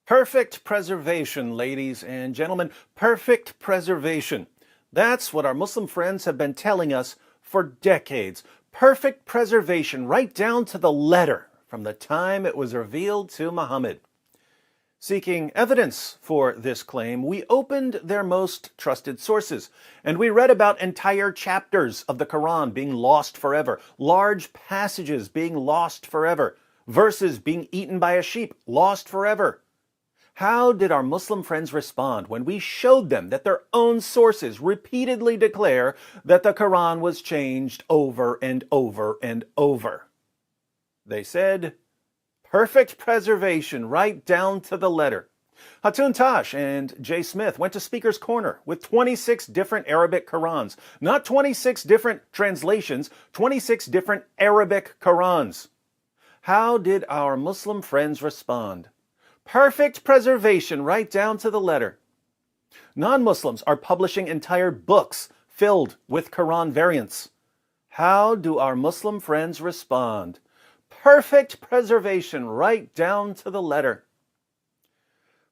Perfect preservation, ladies and gentlemen. Perfect preservation. That's what our Muslim friends have been telling us for decades. Perfect preservation, right down to the letter, from the time it was revealed to Muhammad. Seeking evidence for this claim, we opened their most trusted sources, and we read about entire chapters of the Quran being lost forever, large passages being lost forever, verses being eaten by a sheep, lost forever. How did our Muslim friends respond when we showed them that their own sources repeatedly declare that the Quran was changed over and over and over? They said, perfect preservation right down to the letter. Hatun Tash and Jay Smith went to Speaker's Corner with 26 different Arabic Qurans. Not 26 different translations, 26 different Arabic Qurans. How did our Muslim friends respond? Perfect preservation right down to the letter. Non-Muslims are publishing entire books filled with Quran variants. How do our Muslim friends respond? Perfect preservation right down to the letter.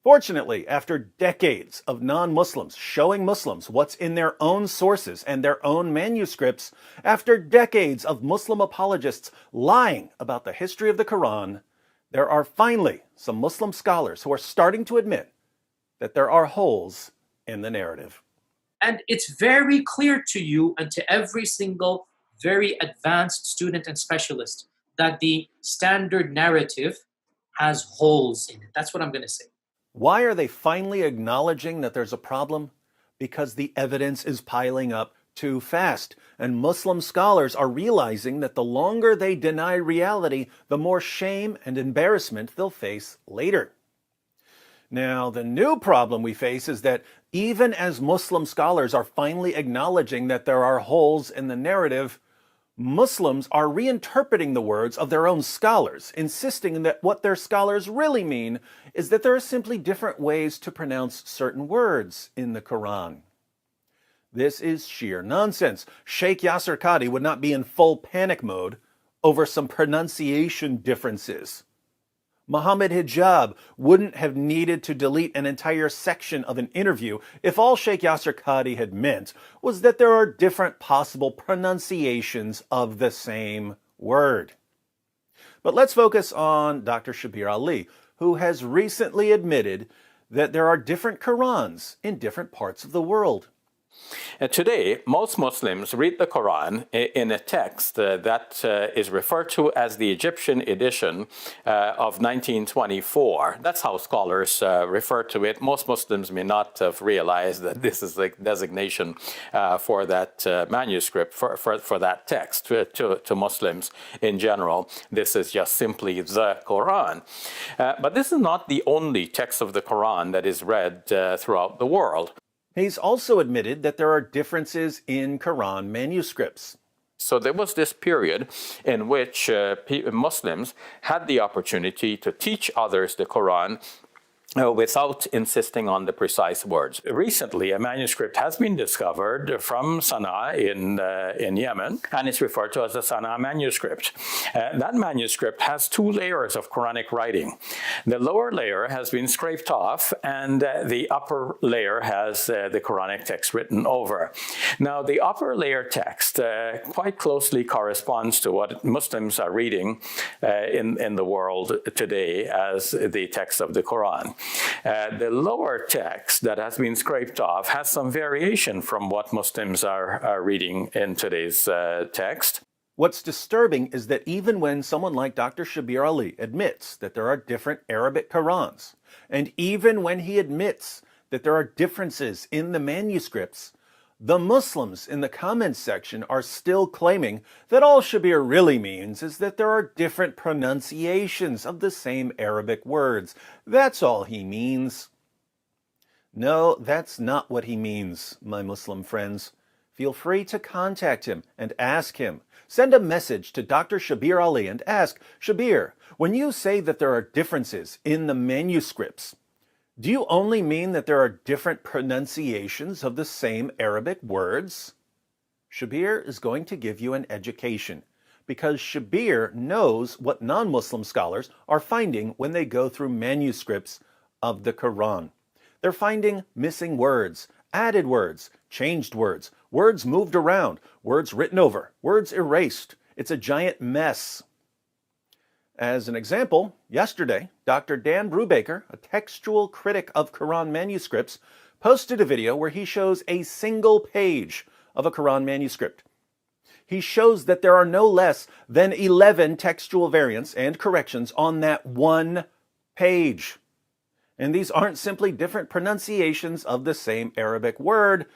Fortunately, after decades of non-Muslims showing Muslims what's in their own sources and their own manuscripts, after decades of Muslim apologists lying about the history of the Quran, there are finally some Muslim scholars who are starting to admit that there are holes in the narrative. And it's very clear to you and to every single very advanced student and specialist that the standard narrative has holes in it. That's what I'm going to say. Why are they finally acknowledging that there's a problem? Because the evidence is piling up too fast, and Muslim scholars are realizing that the longer they deny reality, the more shame and embarrassment they'll face later. Now, the new problem we face is that even as Muslim scholars are finally acknowledging that there are holes in the narrative, Muslims are reinterpreting the words of their own scholars, insisting that what their scholars really mean is that there are simply different ways to pronounce certain words in the Quran. This is sheer nonsense. Sheikh Yasser Qadhi would not be in full panic mode over some pronunciation differences. Muhammad Hijab wouldn't have needed to delete an entire section of an interview if all Sheikh Yasser Qadhi had meant was that there are different possible pronunciations of the same word. But let's focus on Dr. Shabir Ali, who has recently admitted that there are different Qurans in different parts of the world. Today, most Muslims read the Quran in a text that is referred to as the Egyptian edition of 1924. That's how scholars refer to it. Most Muslims may not have realized that this is the designation for that manuscript, for that text. To Muslims in general, this is just simply the Quran. But this is not the only text of the Quran that is read throughout the world. He's also admitted that there are differences in Quran manuscripts. So there was this period in which Muslims had the opportunity to teach others the Quran without insisting on the precise words. Recently, a manuscript has been discovered from Sana'a in Yemen, and it's referred to as the Sana'a manuscript. That manuscript has two layers of Quranic writing. The lower layer has been scraped off, and the upper layer has the Quranic text written over. Now, the upper layer text quite closely corresponds to what Muslims are reading in the world today as the text of the Quran. The lower text that has been scraped off has some variation from what Muslims are reading in today's text. What's disturbing is that even when someone like Dr. Shabir Ali admits that there are different Arabic Qurans, and even when he admits that there are differences in the manuscripts, the Muslims in the comments section are still claiming that all Shabir really means is that there are different pronunciations of the same Arabic words. That's all he means. No, that's not what he means, my Muslim friends. Feel free to contact him and ask him. Send a message to Dr. Shabir Ali and ask, Shabir, when you say that there are differences in the manuscripts, do you only mean that there are different pronunciations of the same Arabic words? Shabir is going to give you an education, because Shabir knows what non-Muslim scholars are finding when they go through manuscripts of the Quran. They're finding missing words, added words, changed words, words moved around, words written over, words erased. It's a giant mess. As an example, yesterday, Dr. Dan Brubaker, a textual critic of Quran manuscripts, posted a video where he shows a single page of a Quran manuscript. He shows that there are no less than 11 textual variants and corrections on that one page. And these aren't simply different pronunciations of the same Arabic word.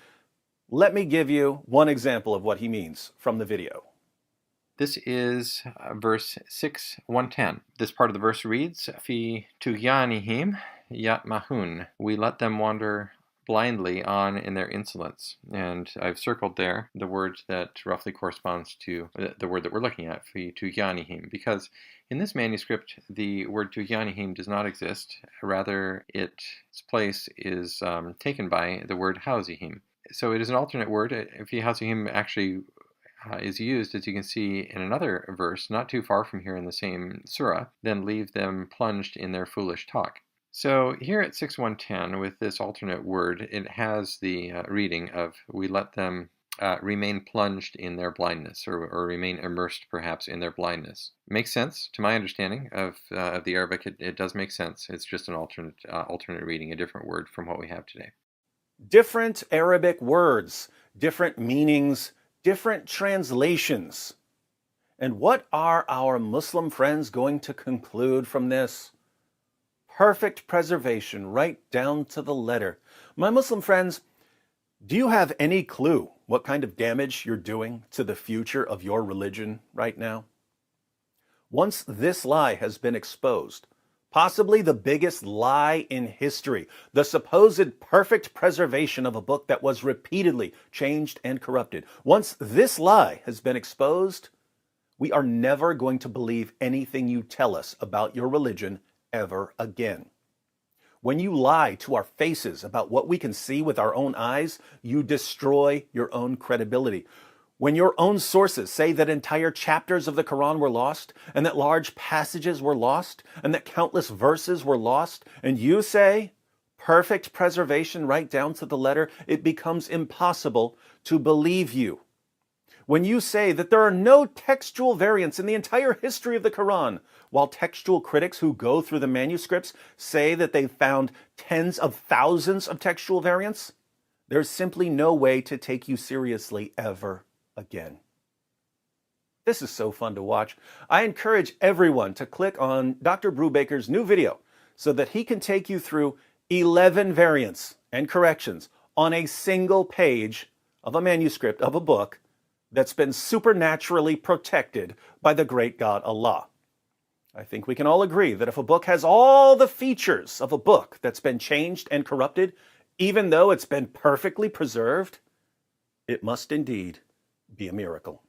Let me give you one example of what he means from the video. This is verse 6:110. This part of the verse reads, Fi tughyanihim yatmahun. We let them wander blindly on in their insolence. And I've circled there the word that roughly corresponds to the word that we're looking at, Fi tughyanihim, because in this manuscript, the word tughyanihim does not exist. Rather, its place is taken by the word hauzihim. So it is an alternate word. Fi hauzihim actually is used, as you can see, in another verse, not too far from here in the same surah, then leave them plunged in their foolish talk. So here at 6:110, with this alternate word, it has the reading of, we let them remain plunged in their blindness, or remain immersed perhaps in their blindness. Makes sense to my understanding of the Arabic. It does make sense. It's just an alternate reading, a different word from what we have today. Different Arabic words, different meanings, different translations. And what are our Muslim friends going to conclude from this? Perfect preservation right down to the letter. My Muslim friends, do you have any clue what kind of damage you're doing to the future of your religion right now? Once this lie has been exposed, possibly the biggest lie in history, the supposed perfect preservation of a book that was repeatedly changed and corrupted. Once this lie has been exposed, we are never going to believe anything you tell us about your religion ever again. When you lie to our faces about what we can see with our own eyes, you destroy your own credibility. When your own sources say that entire chapters of the Quran were lost, and that large passages were lost, and that countless verses were lost, and you say, perfect preservation right down to the letter, it becomes impossible to believe you. When you say that there are no textual variants in the entire history of the Quran, while textual critics who go through the manuscripts say that they've found tens of thousands of textual variants, there's simply no way to take you seriously ever again. This is so fun to watch. I encourage everyone to click on Dr. Brubaker's new video so that he can take you through 11 variants and corrections on a single page of a manuscript of a book that's been supernaturally protected by the great God Allah. I think we can all agree that if a book has all the features of a book that's been changed and corrupted, even though it's been perfectly preserved, it must indeed be a miracle.